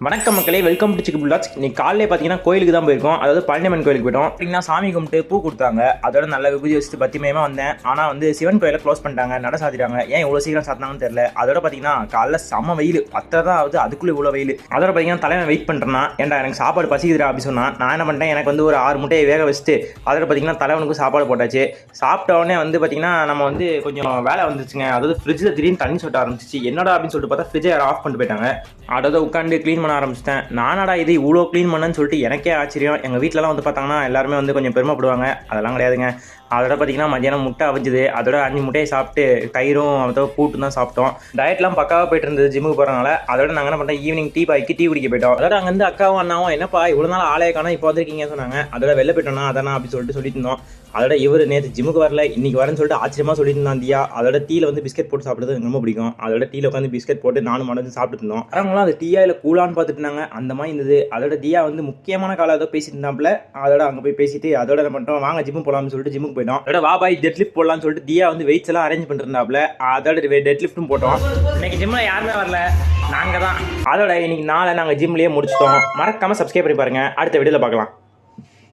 வணக்கம் மக்களே, welcome to சிக்கு புல்லாச். இன்னைக்கு காலையிலே பார்த்தீங்கன்னா கோயிலுக்கு தான் போயிருக்கோம். அதாவது பழனியம்மன் கோயிலுக்கு போயிட்டோம். பார்த்தீங்கன்னா சாமி கும்பிட்டு பூ கொடுத்தாங்க. அதோட நல்ல விபூதி வச்சுட்டு பத்தியமாக வந்தேன். ஆனால் வந்து சிவன் கோயிலை க்ளோஸ் பண்ணிட்டாங்க, நட சாத்திட்டாங்க. ஏன் இவ்வளோ சீக்கிரம் சாத்தினாங்கன்னு தெரியல. அதோட பார்த்தீங்கன்னா காலைல செம்ம வெயில், 10 தான் ஆகுது, அதுக்குள்ளே இவ்வளோ வெயில். அதோட பார்த்தீங்கன்னா தலைவன் வெயிட் பண்ணுறேன்னா, ஏன்டா எனக்கு சாப்பாடு பசிக்குதுடா அப்படி சொன்னால், நான் என்ன பண்ணிட்டேன், எனக்கு வந்து ஒரு 6 முட்டையை வேக வச்சுட்டு அதோட பார்த்தீங்கன்னா தலைவனுக்கும் சாப்பாடு போட்டாச்சு. சாப்பிட்ட உடனே வந்து பார்த்தீங்கன்னா நம்ம வந்து கொஞ்சம் வேலை வந்துச்சுங்க. அதாவது ஃப்ரிட்ஜில் திடீர்னு தண்ணி சொட்ட ஆரம்பிச்சிச்சு. என்னடா அப்படின்னு சொல்லிட்டு பார்த்தா ஃப்ரிட்ஜை யாரும் ஆஃப் பண்ணிட்டு போயிட்டாங்க. அதோட உட்காந்து க்ளீன் பண்ண ஆரம்பிச்சிட்டேன். நானடா இது இவ்வளோ க்ளீன் பண்ணேன்னு சொல்லிட்டு எனக்கே ஆச்சரியம். எங்கள் வீட்டிலலாம் வந்து பார்த்தாங்கன்னா எல்லாருமே வந்து கொஞ்சம் பெருமைப்படுவாங்க. அதெல்லாம் கிடையாதுங்க. அதோட பார்த்தீங்கன்னா மத்தியானம் முட்டை அவிஞ்சுது. அதோட 5 முட்டையை சாப்பிட்டு தயிரும் அதோட கூட்டு தான் சாப்பிட்டோம். டயட்லாம் பக்காவாக போயிட்டு இருந்தது ஜிம்முக்கு போகிறனால. அதோட நாங்கள் என்ன பண்ணோம், ஈவினிங் டீ குடிக்க போயிட்டோம். அதோட அங்கேருந்து அக்காவும் அண்ணாவும் என்னப்பா இவ்வளோ நாள் ஆலய காணோம் இப்போ வந்திருக்கீங்கன்னு சொன்னாங்க. அதோட வெளில போயிட்டோம்னா அதானா அப்படி சொல்லிட்டு இருந்தோம். அதோட இவர் நேற்று ஜிம்முக்கு வரல, இன்னைக்கு வரேன்னு சொல்லிட்டு ஆச்சரியமாக சொல்லிட்டு இருந்தான் தியா. அதோட டீயில் வந்து பிஸ்கெட் போட்டு சாப்பிடுறது எனக்கு ரொம்ப பிடிக்கும். அதோட டீயில் உட்காந்து பிஸ்கெட் போட்டு நானும் மடந்து சாப்பிட்டு இருந்தோம். அவங்களும் அது டீயா இல்லை கூலான்னு பார்த்துட்டு இருந்தாங்க. அந்த மாதிரி இருந்தது. அதோட தியா வந்து முக்கியமான காலம் ஏதோ பேசிட்டு இருந்தாப்புல. அதோட அங்கே போய் பேசிட்டு அதோட என்ன பண்ணிட்டோம், வாங்க ஜிம்மு போகலாம்னு சொல்லிட்டு ஜிம்முக்கு போயிட்டோம். அதோட வா பாய் டெட் லிஃப்ட் போடலாம்னு சொல்லிட்டு தியா வந்து வெயிட்ஸ் எல்லாம் அரேஞ்ச் பண்ணிருந்தாப்புல. அதோட டெட் லிஃப்ட்டும் போட்டோம். இன்னைக்கு ஜிம்மில் யாருமே வரல, நாங்கள் தான். அதோட இன்னைக்கு நாளை நாங்கள் ஜிம்லேயே முடிச்சிட்டோம். மறக்காமல் சப்ஸ்கிரைப் பண்ணி பாருங்கள். அடுத்த வீடியோவில் பார்க்கலாம்.